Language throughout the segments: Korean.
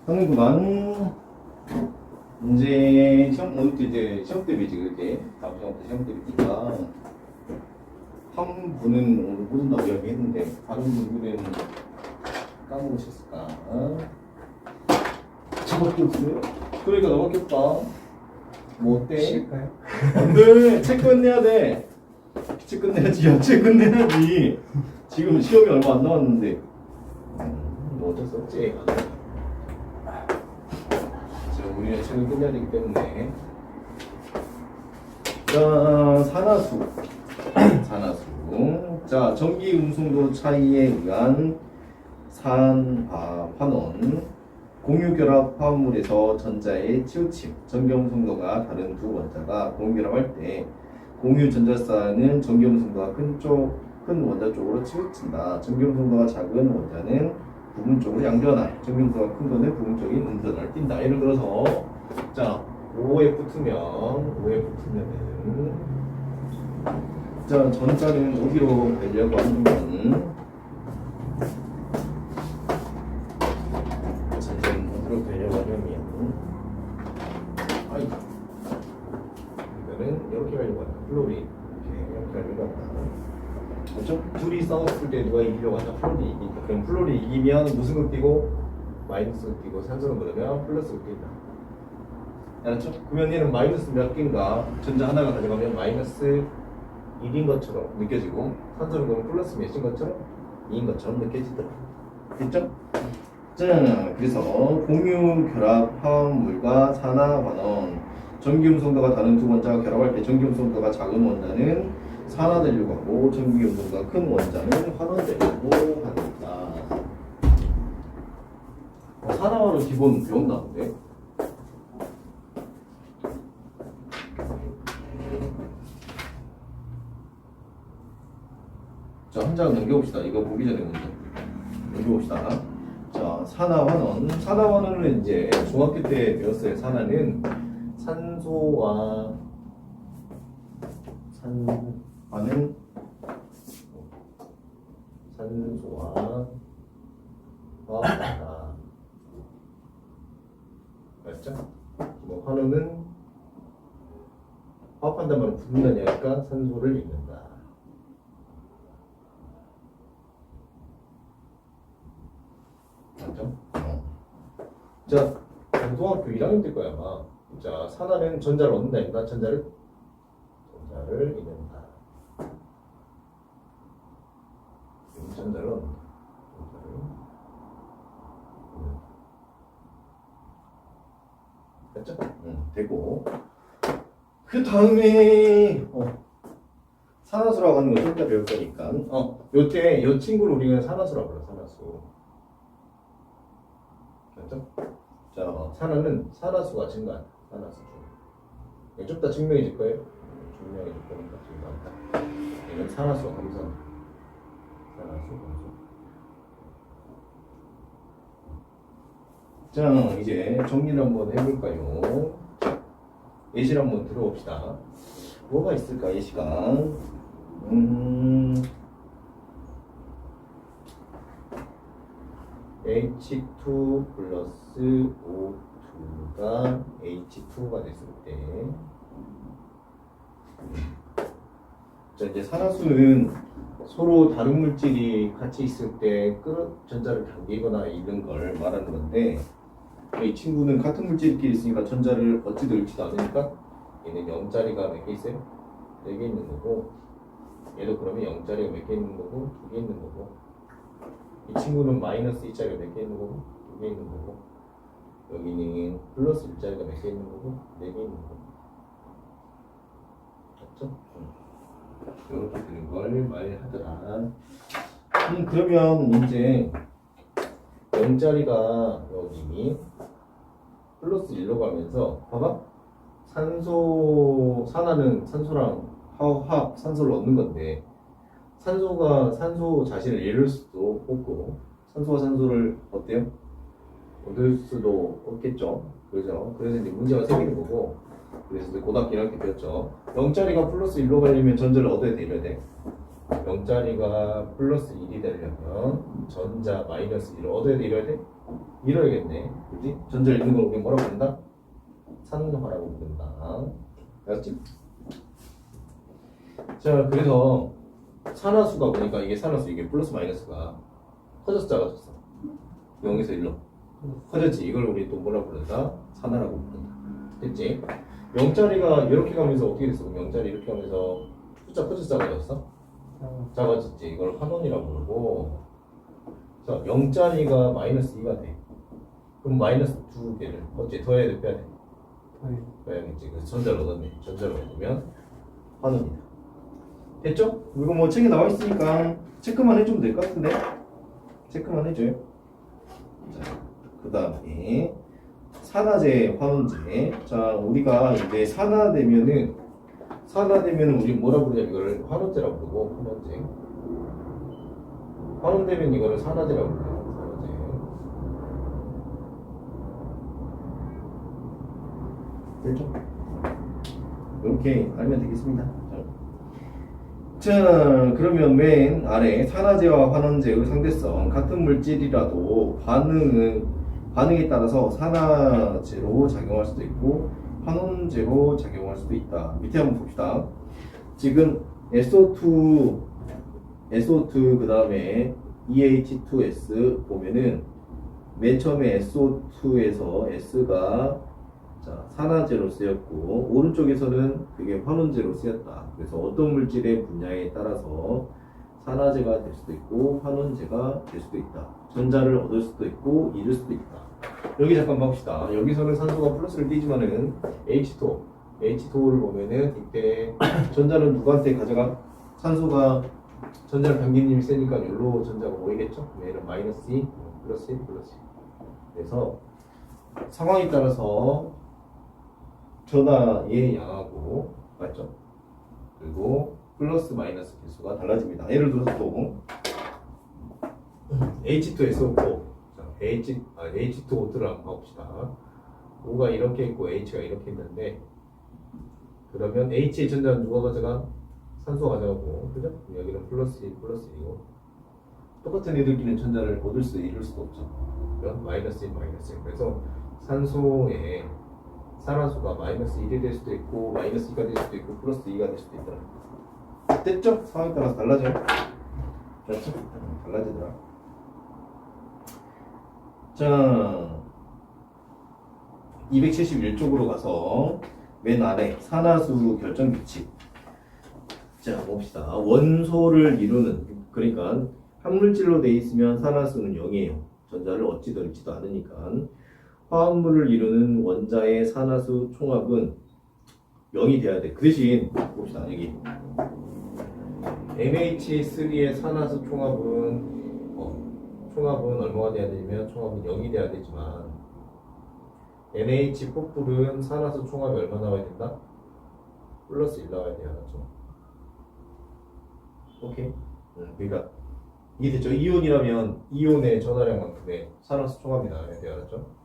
하는구만. 이제 시험 오늘 이제 시험 대비지 그게 다음 시험부터 시험 대비니까 한 분은 오늘 보신다고 이야기했는데 다른 분들은 까먹으셨을까? 저밖에 없어요? 그러니까 너밖에 없다. 뭐 어때? 쉴까요? 안돼. 책 끝내야 돼. 책 끝내야지. 야, 책 끝내야지. 지금 시험이 얼마 안 남았는데. 뭐 어쩔 수 없지. 지금 우리는 책을 끝내야 되기 때문에. 자, 산화수. 산화수. 자, 전기 운송도 차이에 의한 산화환원. 공유결합 화합물에서 전자의 치우침, 전기음성도가 다른 두 원자가 공유결합할 때 공유전자쌍은 전기음성도가 큰 원자 쪽으로 치우친다. 전기음성도가 작은 원자는 부분 쪽으로 양전할, 전기음성도가 큰 거는 부분 쪽인 음전을 띈다. 예를 들어서 자 5에 붙으면은 자 전자는 어디로 가려고 하면 이렇게 가려고 한다. 플로리 이렇게 가려고 한다. 그렇죠? 둘이 싸웠을 때 누가 이기려고 한다. 플로리 이기니까. 그럼 플로리 이기면 무슨 극 띄고 마이너스 띄고 산소는 그러면 플러스 극 띈다. 알았죠? 그러면 얘는 마이너스 몇 개인가 전자 하나가 가져가면 마이너스 1인 것처럼 느껴지고 산소는 그러면 플러스 몇인 것처럼 2인 것처럼 느껴지더라. 됐죠? 자, 그래서 공유 결합 화합물과 산화환원 전기음성도가 다른 두 원자가 결합할 때 전기음성도가 작은 원자는 산화되려고 하고 전기음성도가 큰 원자는 환원되려고 합니다. 산화로 기본 배웠나 본데? 자, 한 장 넘겨봅시다. 이거 보기 전에 먼저 넘겨봅시다. 자, 산화환원. 산화환원은 이제 중학교 때 배웠어요. 산화는 산소와 화합하다. 맞죠? 뭐 환원은 화합한다는 말은 붙는다니까 산소를 잃는다. 맞죠? 자, 고등학교 1학년 때 거야 아마. 자, 산화는 전자를 얻는다니까 전자를 잃는다. 전자를 얻는다. 됐죠? 되고 그 다음에 산화수라고 하는 거 좀 이따 배울 거니까 요때 요 친구를 우리가 산화수라고 불러. 산화수. 됐죠? 자, 산화는 산화수가 증가한다. 산화수 중. 좀 이따 증명해질 거예요. 증명해질 거니까 증가한다. 얘는 산화수와 감소한다. 산화수 감소. 자, 이제 정리를 한번 해볼까요? 예시를 한번 들어봅시다. 뭐가 있을까, 예시가? H2 플러스 O2가 H2가 됐을 때, 자, 이제 산화수는 서로 다른 물질이 같이 있을 때 전자를 당기거나 잃는 걸 말하는 건데, 이 친구는 같은 물질끼리 있으니까 전자를 얻지도 잃지도 않으니까 얘는 0짜리가 몇 개 있어요? 4개 있는 거고, 얘도 그러면 0짜리가 몇 개 있는 거고 2개 있는 거고, 이 친구는 마이너스 2짜리가 몇 개 있는 거고 2개 있는 거고, 여기는 플러스 1짜리가 몇 개 있는 거고 4개 있는 거고. 맞죠? 이렇게 되는 걸 말하더라. 그러면 이제 0짜리가 여기 플러스 1로 가면서 봐봐. 산화는 산소랑 화합, 산소를 얻는 건데 산소가 산소 자신을 잃을 수도 없고 산소가 산소를 어때요? 얻을 수도 없겠죠. 그래서 이제 문제가 생기는 거고, 그래서 이제 고등학교 이렇게 배웠죠. 0짜리가 플러스 1로 가려면 전자를 얻어야 돼, 이래야 돼. 0짜리가 플러스 1이 되려면 전자 마이너스 1을 얻어야 돼, 잃어야 돼? 잃어야겠네. 그지? 전자 잃는 걸 우리 뭐라고 부른다? 산화라고 부른다. 알았지? 자, 그래서 산화수가 보니까 이게 산화수, 이게 플러스 마이너스가 커졌어, 작아졌어? 0에서 1로 커졌지. 이걸 우리 또 뭐라고 부른다? 산화라고 부른다. 됐지? 0짜리가 이렇게 가면서 어떻게 됐어? 0짜리 이렇게 가면서 숫자 커졌어, 작아졌어? 작아졌지. 이걸 환원이라고 부르고. 자, 0짜리가 마이너스 2가 돼. 그럼 마이너스 2개를 어째 더해야 돼, 빼야 돼? 빼야겠지. 그래서 전자를 얻었네. 전자를 얻으면 환원이다. 됐죠? 이거 뭐 책에 나와 있으니까 체크만 해주면 될 것 같은데? 체크만 해줘요. 자, 그 다음에 산화제, 환원제. 자, 우리가 이제 산화되면은 우리 뭐라 부르냐? 이거를 환원제라고 부르고, 환원제. 환원되면 이거를 산화제라고 부르요. 산화제. 됐죠? 이렇게 알면 되겠습니다. 자, 그러면 맨 아래 산화제와 환원제의 상대성. 같은 물질이라도 반응에 따라서 산화제로 작용할 수도 있고 환원제로 작용할 수도 있다. 밑에 한번 봅시다. 지금 SO2 그 다음에 EH2S 보면은 맨 처음에 SO2에서 S가 자, 산화제로 쓰였고 오른쪽에서는 그게 환원제로 쓰였다. 그래서 어떤 물질의 분야에 따라서 산화제가 될 수도 있고 환원제가 될 수도 있다. 전자를 얻을 수도 있고 잃을 수도 있다. 여기 잠깐 봅시다. 여기서는 산소가 플러스를 띄지만은 H2O를 보면은 이때 전자는 누구한테 가져가? 산소가 전자를 당기는 힘이 세니까 여기로 전자가 모이겠죠? 얘는 마이너스 2, 플러스 1, 플러스 1. 그래서 상황에 따라서 전하의 양하고 맞죠? 그리고 플러스 마이너스 개수가 달라집니다. 예를 들어서 또 H2SO4 H2O2를 한번 봐봅시다. O가 이렇게 있고 H가 이렇게 있는데 그러면 H의 전자는 누가 가져가? 산소가 가져가고 그죠? 여기는 플러스 1, 플러스 1이고 똑같은 애들끼리는 전자를 얻을 수 잃을 수도 없죠. 그럼 마이너스 1, 마이너스 1. 그래서 산소의 산화수가 마이너스 1이 될 수도 있고 마이너스 2가 될 수도 있고 플러스 2가 될 수도 있더라. 됐죠? 상황에 따라서 달라져요. 그렇죠? 달라지더라. 자, 271쪽으로 가서 맨 아래 산화수 결정 규칙. 자, 봅시다. 원소를 이루는 그러니까 한 물질로 돼 있으면 산화수는 0이에요. 전자를 얻지도 잃지도 않으니까. 화합물을 이루는 원자의 산화수 총합은 0이 돼야 돼. 그 대신 봅시다. 여기 NH3의 산화수 총합은 얼마가 돼야 되냐면 총합은 0이 돼야 되지만 NH4풀은 산화수 총합이 얼마 나와야 된다? 플러스 1 나와야 돼요. 알았죠? 오케이? 그러니까 이게 됐죠? 이온이라면 이온의 전하량만큼의 산화수 총합이 나와야 돼요. 알았죠?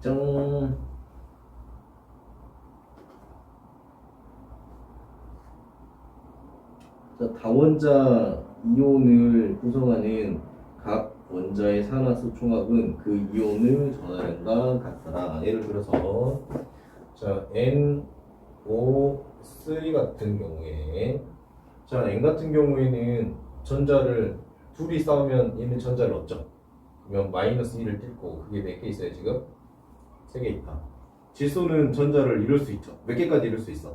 짠. 자, 다원자 이온을 구성하는 각 원자의 산화수 총합은 그 이온의 전하량과 같더라. 예를 들어서 자, NO3 같은 경우에 자, N 같은 경우에는 전자를 둘이 싸우면 얘는 전자를 얻죠. 그러면 마이너스 1을 띨고 그게 몇 개 있어요 지금? 3개 있다. 질소는 전자를 이룰 수 있죠. 몇 개까지 이룰 수 있어?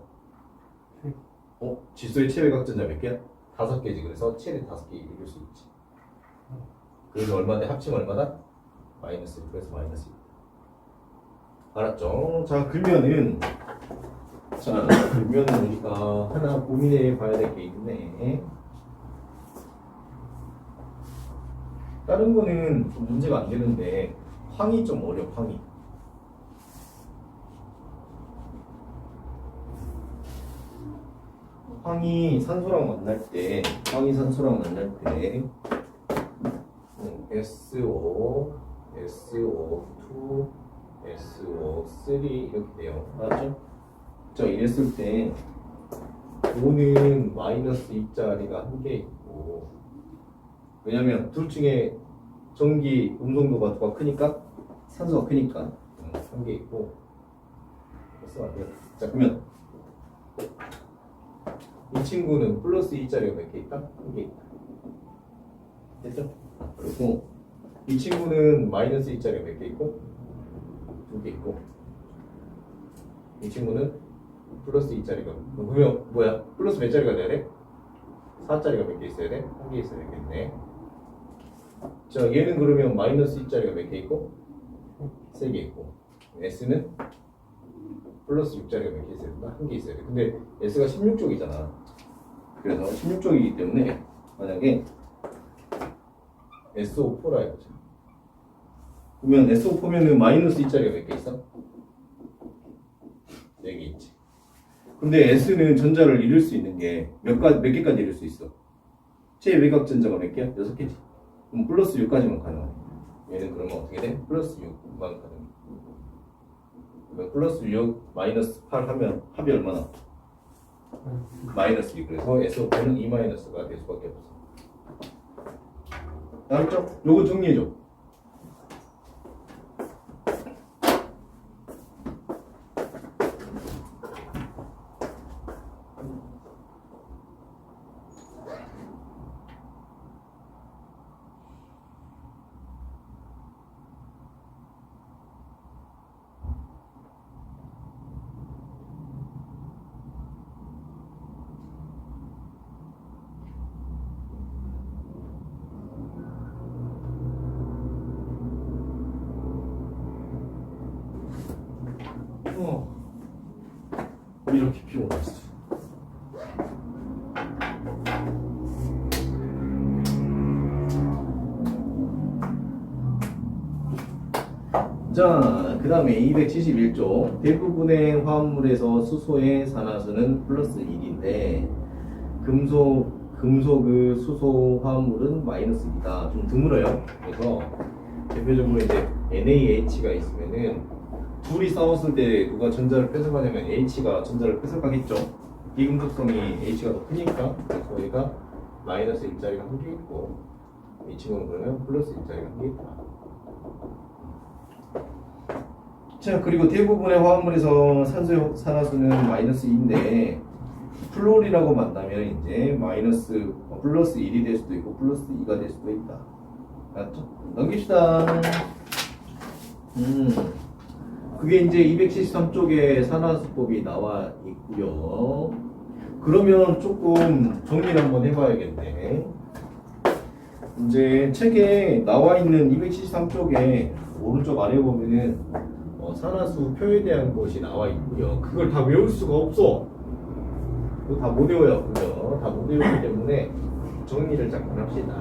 질소의 체외각 전자 몇 개야? 5개지. 그래서 체를 5개 이룰 수 있지. 그래서 얼마인데 합치면 얼마다? 마이너스 1. 그래서 마이너스 1. 알았죠? 자, 그러면은 우리가 하나 고민해 봐야 될 게 있네. 다른 거는 좀 문제가 안 되는데 황이 좀 어려워. 황이 산소랑 만날 때 SO, SO2, SO3 이렇게 돼요. 알았죠? 자, 이랬을 때 5는 마이너스 2짜리가 한 개 있고, 왜냐면 둘 중에 전기 음성도가 누가 크니까 산소가 크니까 한 개 있고. 자, 그러면 이 친구는 플러스 2짜리가 몇 개 있다? 한 개 있다. 됐죠? 그리고 이 친구는 마이너스 2짜리가 몇 개 있고? 두 개 있고, 이 친구는 플러스 2짜리가, 그러면 뭐야? 플러스 몇 짜리가 돼야 돼? 4짜리가 몇 개 있어야 돼? 한 개 있어야 되겠네. 자, 얘는 그러면 마이너스 2짜리가 몇 개 있고? 3개 있고, S는 플러스 6짜리가 몇 개 있어야 된다? 한 개 있어야 돼. 근데 S가 16쪽이잖아. 그래서 16쪽이기 때문에 만약에 SO4라 해보자. 그러면 SO4면은 마이너스 2짜리가 몇 개 있어? 4개 있지. 근데 S는 전자를 잃을 수 있는 게 몇 개까지 잃을 수 있어? 최외곽 전자가 몇 개야? 6개지. 그럼 플러스 6까지만 가능해. 얘는 그러면 어떻게 돼? 플러스 6만 가능해. 그러면 플러스 6 마이너스 8 하면 합이 얼마나? 마이너스 2. 그래서 SO4는 2 마이너스가 될 수밖에 없어. 알았죠? 요거 정리해줘. 이렇게 피곤했어. 자, 그 다음에 271쪽. 대부분의 화합물에서 수소의 산화수는 플러스 1인데 금속의 수소 화합물은 마이너스 2다. 좀 드물어요. 그래서 대표적으로 이제 NaH가 있으면은 둘이 싸웠을 때 누가 전자를 뺏어가냐면 H가 전자를 뺏어가겠죠. 비금속성이 H가 더 크니까. 그래서 얘가 마이너스 1짜리가 한 개 있고, 이 친구는 그러면 플러스 1짜리가 한 개 있다. 자, 그리고 대부분의 화합물에서 산소의 산화수는 마이너스 2인데 플로리라고 만나면 이제 마이너스 플러스 1이 될 수도 있고 플러스 2가 될 수도 있다. 알았죠? 넘깁시다. 그게 이제 273쪽에 산화수법이 나와 있고요. 그러면 조금 정리를 한번 해봐야겠네. 이제 책에 나와 있는 273쪽에 오른쪽 아래 보면은 산화수 표에 대한 것이 나와 있고요. 그걸 다 외울 수가 없어. 그거 다 못 외워요. 그죠? 다 못 외우기 때문에 정리를 잠깐 합시다.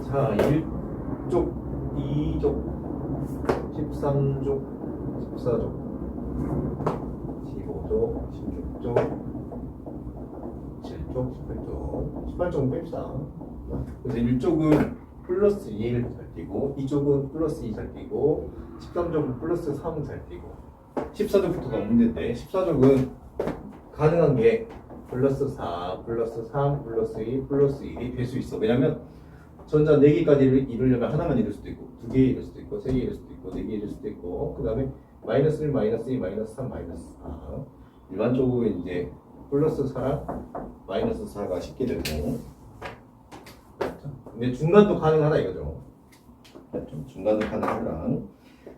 자, 1쪽, 2쪽, 13쪽, 14쪽, 15쪽, 16쪽, 7쪽, 18쪽, 18쪽은 뺍시다. 그래서 1쪽은 플러스 2를 잘 띄고, 2쪽은 플러스 2 잘 띄고, 13쪽은 플러스 3 잘 띄고, 14쪽부터가 문제인데, 14쪽은 가능한 게 플러스 4, 플러스 3, 플러스 2, 플러스 1이 될 수 있어. 왜냐면 전자 4개까지 이루려면 하나만 이룰 수도 있고, 2개 이룰 수도 있고, 3개 이룰 수도 있고, 4개 이룰 수도 있고, 그 다음에 마이너스 1, 마이너스 2, 마이너스 3, 마이너스 4. 일반적으로 이제 플러스 4랑 마이너스 4가 쉽게 되고, 근데 중간도 가능하다 이거죠. 중간도 가능하다.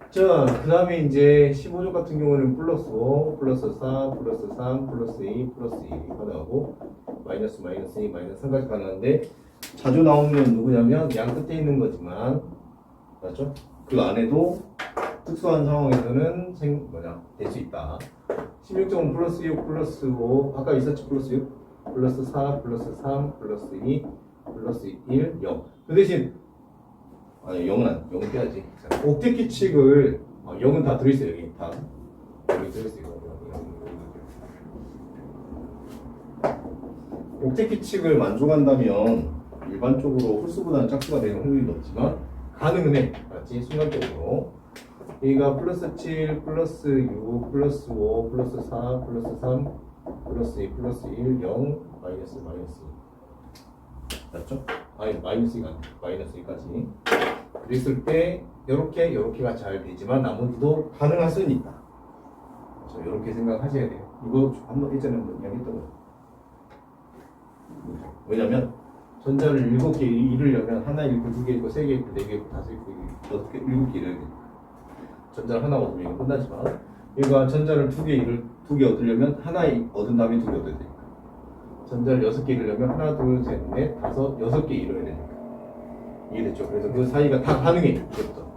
자, 그 다음에 이제 15조 같은 경우는 플러스 5, 플러스 4, 플러스 3, 플러스 2, 플러스 2 가능하고, 마이너스, 마이너스 2, 마이너스 3까지 가능한데, 자주 나오는 건 누구냐면 양 끝에 있는 거지만, 맞죠? 그 안에도 특수한 상황에서는 될 수 있다. 16점은 플러스 6, 플러스 5, 아까 있었지 플러스 6, 플러스 4, 플러스 3, 플러스 2, 플러스 1, 0. 그 대신 아니 0은 0 빼야지. 옥텟 규칙을 0은 다 들어있어요. 여기 다 여기 들어있어요. 옥텟 규칙을 만족한다면 일반적으로 홀수보다는 짝수가 되는 확률이 높지만 반응은 해. 알았지? 순간적으로. 얘가 플러스 7, 플러스 6, 플러스 5, 플러스 4, 플러스 3, 플러스 2, 플러스 1, 0, 마이너스, 마이너스. 맞죠? 아니, 마이너스 2가 아니라 마이너스 2까지. 그랬을 때, 요렇게가 잘 되지만, 나머지도 가능할 수는 있다. 그렇죠? 요렇게 생각하셔야 돼요. 이거 예전에 한번 이야기했던 거예요. 왜냐면, 전자를 7개 이루려면, 하나 읽고, 2개 읽고, 3개 읽고, 4개 읽고, 5개 읽고, 6개, 7개 이뤄야 돼요. 전자를 하나 얻으면 이거 끝나지만, 얘가 전자를 2개 얻으려면, 하나 얻은 다음에 2개 얻어야 되니까. 전자를 6개 이루려면, 하나, 둘, 셋, 넷, 다섯, 6개 이뤄야 되니까. 이해됐죠? 그래서 그 사이가 다 가능해. 이제부터.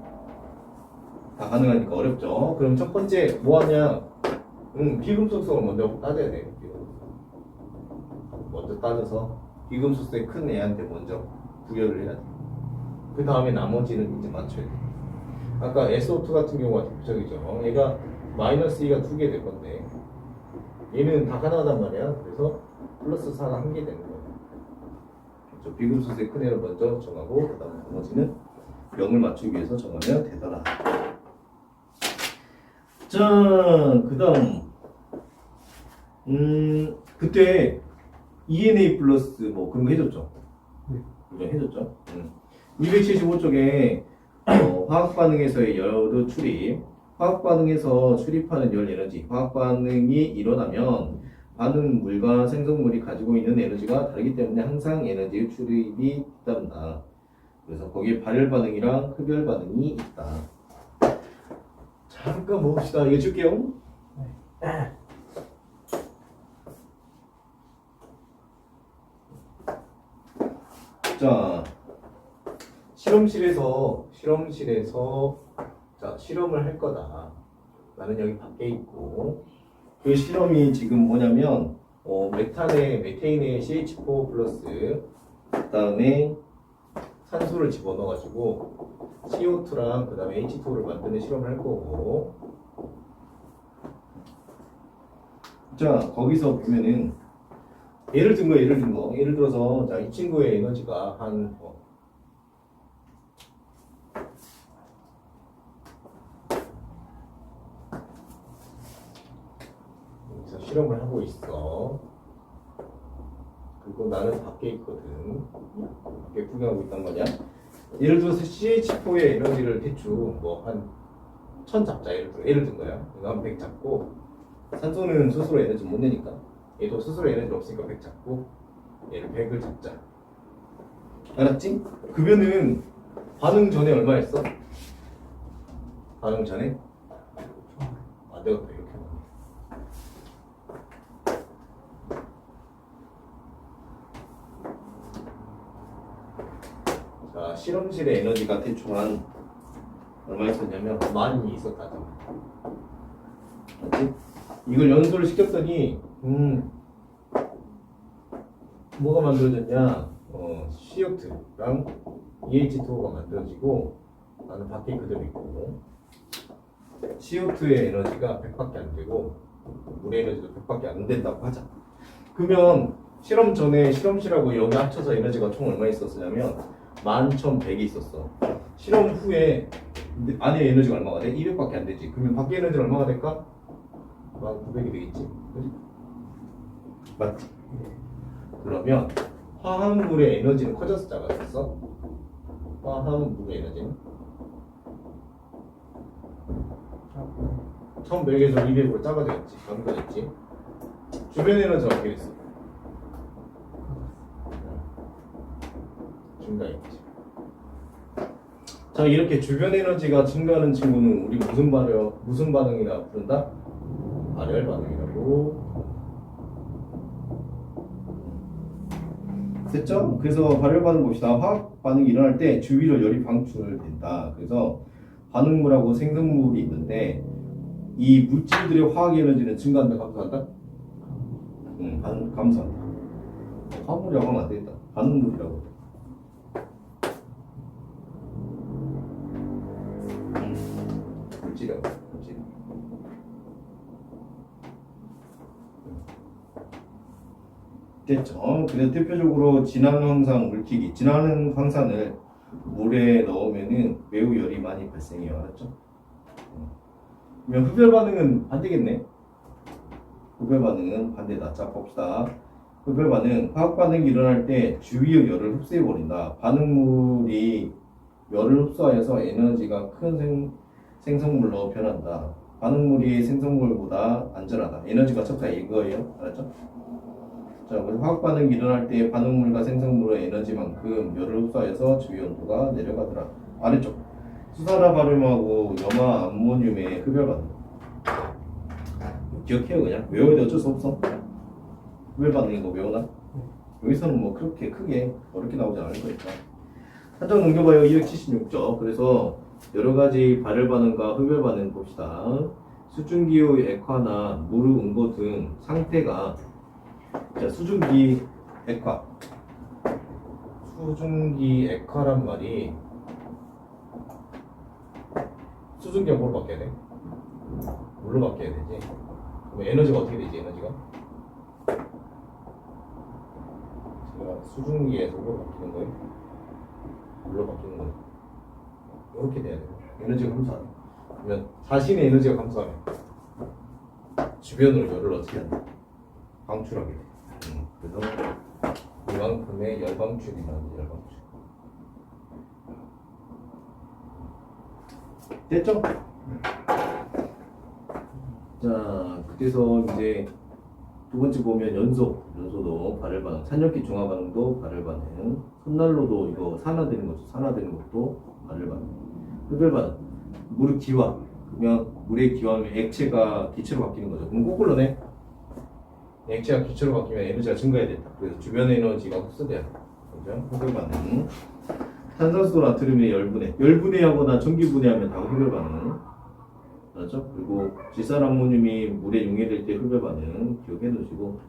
다 가능하니까 어렵죠? 그럼 첫 번째, 뭐 하냐? 비금속성을 먼저 따져야 돼요. 먼저 따져서, 비금속성이 큰 애한테 먼저 부여를 해야 돼. 그 다음에 나머지는 이제 맞춰야 돼. 아까 SO2 같은 경우가 대표적이죠. 얘가 마이너스 2가 2개 될 건데, 얘는 다 하나단 말이야. 그래서 플러스 4가 1개 되는 거야. 그렇죠? 비금속성이 큰 애를 먼저 정하고, 그 다음에 나머지는 0을 맞추기 위해서 정하면 되더라. 자, 그 다음. 그때 ENA 플러스 뭐 그런 거 해줬죠? 네. 그죠? 해줬죠? 275쪽에 화학 반응에서의 열의 출입, 화학 반응에서 출입하는 열 에너지, 화학 반응이 일어나면 반응물과 생성물이 가지고 있는 에너지가 다르기 때문에 항상 에너지의 출입이 있답니다. 그래서 거기에 발열 반응이랑 흡열 반응이 있다. 잠깐 봅시다. 이거 줄게요. 자, 실험실에서 자, 실험을 할 거다. 나는 여기 밖에 있고, 그 실험이 지금 뭐냐면 메테인에 CH4 플러스 그다음에 산소를 집어넣어가지고 CO2랑 그다음에 H2를 만드는 실험을 할 거고, 자 거기서 보면은 예를 들어서 자, 이 친구의 에너지가 한 여기서 실험을 하고 있어. 그리고 나는 밖에 있거든. 밖에 구경하고 있단 말이야. 예를 들어서 CH4의 에너지를 대충 뭐 한 1000 잡자. 예를 든 거야. 이거 한 100 잡고, 산소는 스스로 에너지 못 내니까 얘도 스스로 에너지 없으니까 100 잡고, 얘를 100을 잡자. 알았지? 그러면은 반응 전에 얼마 했어? 반응 전에? 안 되겠다. 이렇게 하면. 자, 실험실의 에너지가 대충 한 얼마 있었냐면 10,000이 있었다잖아. 맞지? 이걸 연소를 시켰더니 뭐가 만들어졌냐? CO2랑 EH2가 만들어지고, 나는 밖에 그대로 있고, CO2의 에너지가 100밖에 안 되고 물의 에너지도 100밖에 안 된다고 하자. 그러면 실험 전에 실험실하고 여기 합쳐서 에너지가 총 얼마 있었냐면 11,100이 있었어. 실험 후에 안에 에너지가 얼마가 돼? 200밖에 안 되지. 그러면 밖에 에너지는 얼마가 될까? 1900이 되겠지. 그치? 맞지? 그러면 화합물의 에너지는 커져서 작아졌어? 화합물의 에너지는? 1100에서 200으로 작아졌지. 감가졌지. 주변 에너지가 어떻게 됐어? 증가했지. 자, 이렇게 주변 에너지가 증가하는 친구는 우리 무슨 반응이라고 부른다? 발열 반응이라고. 됐죠? 그래서 발열 반응 봅시다. 화학 반응이 일어날 때 주위로 열이 방출된다. 그래서 반응물하고 생성물이 있는데, 이 물질들의 화학 에너지는 증가한다, 감소한다? 감소한다. 화물이라고 하면 안 되겠다. 반응물이라고. 물질. 됐죠? 그래서 대표적으로 진한 황산 물질이, 진한 황산을 물에 넣으면은 매우 열이 많이 발생해요. 알았죠? 그러면 흡열 반응은 반대겠네. 흡열 반응은 반대다. 자 봅시다. 흡열 반응, 화학 반응이 일어날 때 주위의 열을 흡수해 버린다. 반응물이 열을 흡수하여서 에너지가 큰 생성물로 변한다. 반응물이 생성물보다 안전하다. 에너지가 적다 이거예요. 알았죠? 자, 우리 화학 반응이 일어날 때 반응물과 생성물의 에너지만큼 열을 흡수하여서 주위 온도가 내려가더라. 아래쪽 수산화바륨하고 염화 암모늄의 흡열 반응. 기억해요. 그냥 외워야 돼. 어쩔 수 없어. 흡열 반응인 거 외우나? 여기서는 뭐 그렇게 크게 어렵게 나오지 않을 거니까. 한정 넘겨봐요. 276쪽. 그래서 여러 가지 발열 반응과 흡열 반응 봅시다. 수증기의 액화나 물의 응고 등 상태가, 자, 수증기 액화란 말이 수증기가 뭐로 바뀌어야 돼? 물로 바뀌어야 되지. 그럼 에너지가 어떻게 되지? 에너지가 제가 수증기에서 뭐로 바뀌는 거예요? 물로 바뀌는 거예요. 이렇게 돼야 돼요. 에너지가 감소하네. 그러면 자신의 에너지가 감소하면 주변으로 열을 어떻게 한다? 방출하게 돼. 그래서 이만큼의 열 방출이 나는데 열 방출. 됐죠? 자, 그래서 이제 두 번째 보면 연소도 발열 반응, 산염기 중화 반응도 발열 반응, 손난로도 이거 산화되는 것도 발열 반응, 흡열 반응, 물의 기화. 그러면 물의 기화하면 액체가 기체로 바뀌는 거죠. 그럼 거꾸로네. 액체가 기체로 바뀌면 에너지가 증가해야 된다. 그래서 주변 에너지가 흡수돼야 된다. 그죠? 흡열 반응. 탄산수 나트륨의 열분해하거나 전기분해하면 다 흡열 반응. 맞죠? 그리고 질산암모늄이 물에 용해될 때 흡열 반응 기억해 놓으시고,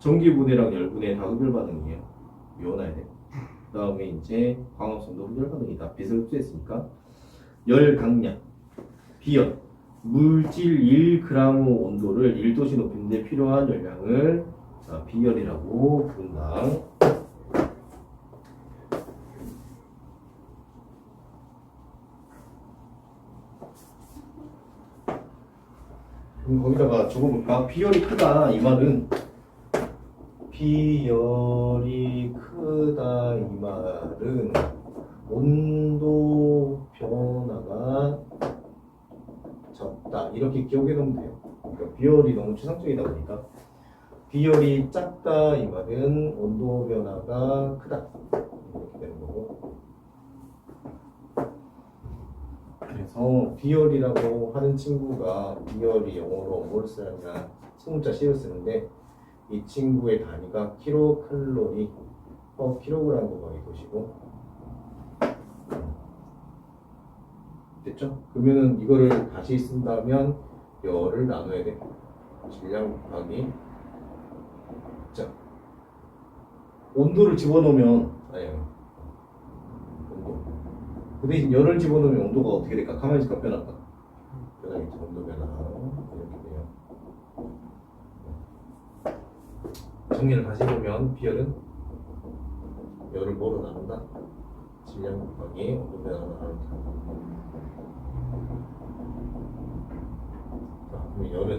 전기분해랑 열분해 다 흡열 반응이에요. 외워놔야 돼. 그 다음에 이제 광합성도 흡열 반응이다. 빛을 흡수했으니까. 열 강량, 비열, 물질 1g 온도를 1도씨 높이는데 필요한 열량을 비열이라고 부른다. 그럼 거기다가 적어볼까? 비열이 크다 이 말은, 비열이 크다 이 말은 온도 변화가 적다 이렇게 기억해 놓으면 돼요. 그러니까 비열이 너무 추상적이다 보니까 비열이 작다 이 말은 온도 변화가 크다 이렇게 되는 거고. 그래서 비열이라고 하는 친구가, 비열이 영어로 몰스라는 소문자 C를 쓰는데 이 친구의 단위가 킬로칼로리 퍼 킬로그램으로 보시고, 됐죠? 그러면은 이거를 다시 쓴다면 열을 나눠야 돼. 질량 곱하기, 자, 온도를 집어넣으면, 온도, 그 대신 열을 집어넣으면 온도가 어떻게 될까? 가만히 있을까? 변할까? 변하겠죠. 온도 변화 이렇게 돼요. 정리를 다시 보면 비열은 열을 뭐로 나눈다? 질량 곱하기 온도 변화로 나눈다. 자, 그럼 열은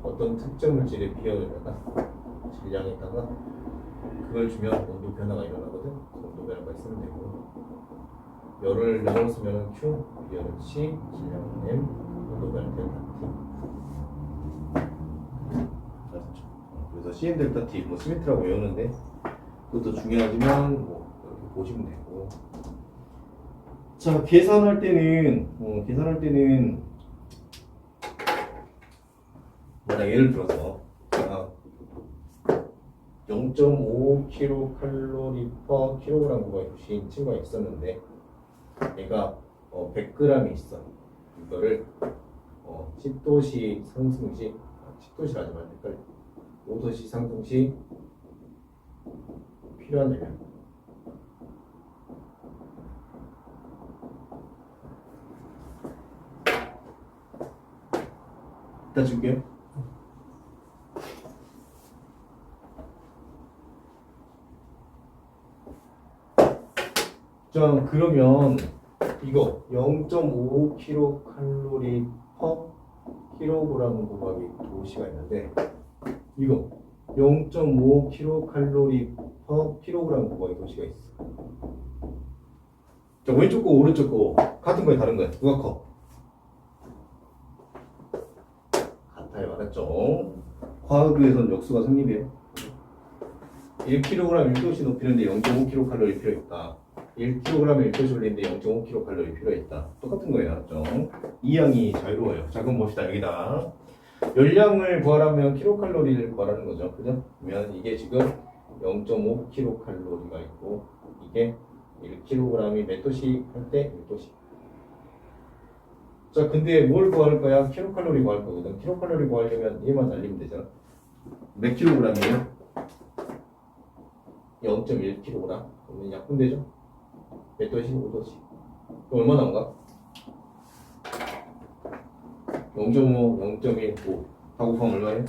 어떤 특정 물질의 비열에다가 질량에다가 그걸 주면 온도 변화가 일어나거든. 온도 변화가 있으면 되고, 열을 영어로 쓰면 Q, 비열은 C, 질량은 M, 온도 변화 델타 T. 그래서 CM 델타 T, 뭐 시메트라고 외우는데 그것도 중요하지만 뭐 이렇게 보시면 되고. 자, 계산할 때는 만약 예를 들어서 0.5kcal per kg 구해주신 친구가 있었는데 얘가 100g이 있어. 이거를 10도씨 상승 시, 10도씨라지 말고 헷갈려. 5도씨 상승 시 필요한 열량. 이따 줄게요. 자, 그러면 이거 0.5kcal per kg 곱하기 도시가 있는데 이거 0.5kcal per kg 곱하기 도시가 있어. 자, 왼쪽 거 오른쪽 거 같은 거야 다른 거야? 누가 커? 같아요. 알았죠? 화학에서는 역수가 성립이에요. 1kg 1도씨 높이는데 0.5kcal 필요 있다. 1kg에 1도씨 올리는데 0.5kcal 필요 있다. 똑같은 거예요. 알았죠? 이 양이 자유로워요. 자, 그럼 봅시다. 여기다 열량을 구하려면 킬로칼로리를 구하라는 거죠. 그죠? 그러면 이게 지금 0.5kcal가 있고 이게 1kg이 몇 도씩 할 때 1도씩. 자, 근데 뭘 구할 거야? 킬로칼로리 구할 거거든. 킬로칼로리 구하려면 얘만 날리면 되잖아. 몇 킬로그램이에요? 0.1kg. 그러면 약분되죠? 몇 도씩? 5도씩. 그럼 얼마 나온가? 0.5, 0.1, 5. 다 곱하면 얼마예요?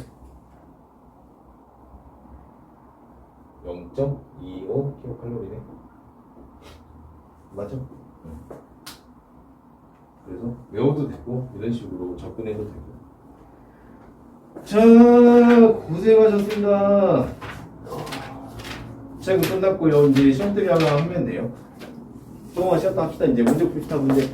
0.25kcal네. 맞죠? 그래서 외워도 되고 이런 식으로 접근해도 되고. 자, 고생하셨습니다. 자, 이거 끝났고요. 이제 시험 들이 하나 하면 돼요. 조금만 쉬었다 합시다. 이제 문제 풉시다. 문제.